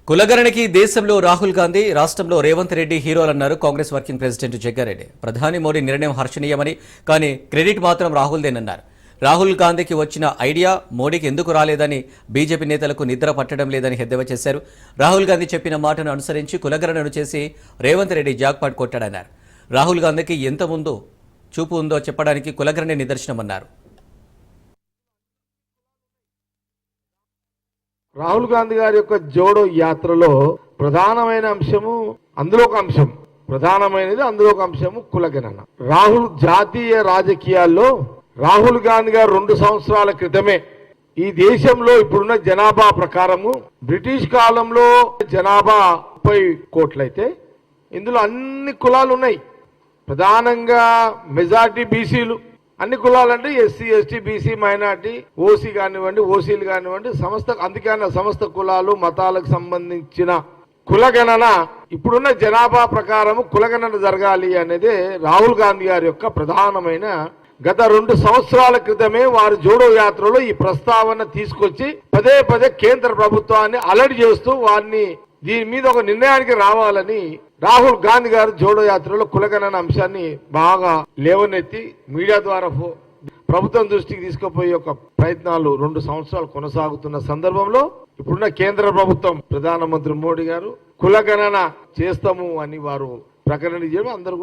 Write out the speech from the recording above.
కులగణనకి దేశంలో రాహుల్ గాంధీ, రాష్ట్రంలో Revanth Reddy హీరోలన్నారు Congress working president Jaggareddy. ప్రధాని మోడీ నిర్ణయం హర్షణీయమని, కానీ క్రెడిట్ మాత్రం రాహుల్దేనన్నారు. రాహుల్ గాంధీకి వచ్చిన ఐడియా మోడీకి ఎందుకు రాలేదని బీజేపీ నేతలకు నిద్ర పట్టడం లేదని ఎద్దేవా చేశారు. రాహుల్ గాంధీ చెప్పిన మాటను అనుసరించి కులగణనను చేసి రేవంత్ రెడ్డి జాక్పాట్ కొట్టాడన్నారు. రాహుల్ గాంధీకి ఎంత ముందు చూపు ఉందో చెప్పడానికి కులగణనే నిదర్శనమన్నారు. రాహుల్ గాంధీ గారి యొక్క జోడో యాత్రలో ప్రధానమైన అంశము, అందులో ఒక అంశం ప్రధానమైనది, అందులో ఒక అంశము కులగణన. రాహుల్ జాతీయ రాజకీయాల్లో రాహుల్ గాంధీ గారు 2 సంవత్సరాల క్రితమే ఈ దేశంలో ఇప్పుడున్న జనాభా ప్రకారము బ్రిటిష్ కాలంలో జనాభా 30 కోట్లయితే ఇందులో అన్ని కులాలు ఉన్నాయి. ప్రధానంగా మెజార్టీ బీసీలు, అన్ని కులాలంటే SC, ST, BC, minority, OC కానివ్వండి, ఓసీలు కానివ్వండి, అందుకని సమస్త కులాలు మతాలకు సంబంధించిన కులగణన ఇప్పుడున్న జనాభా ప్రకారము కులగణన జరగాలి అనేది రాహుల్ గాంధీ గారి యొక్క ప్రధానమైన గత 2 సంవత్సరాల క్రితమే వారి జోడో యాత్రలో ఈ ప్రస్తావన తీసుకొచ్చి పదే పదే కేంద్ర ప్రభుత్వాన్ని అలర్ట్ చేస్తూ వారిని దీని మీద ఒక నిర్ణయానికి రావాలని రాహుల్ గాంధీ గారు జోడో యాత్రలో కులగణన అంశాన్ని బాగా లేవనెత్తి మీడియా ద్వారా ప్రభుత్వం దృష్టికి తీసుకుపోయే ఒక ప్రయత్నాలు 2 సంవత్సరాలు కొనసాగుతున్న సందర్భంలో ఇప్పుడున్న కేంద్ర ప్రభుత్వం ప్రధానమంత్రి మోడీ గారు కులగణన చేస్తాము అని వారు ప్రకటన చేయడం అందరూ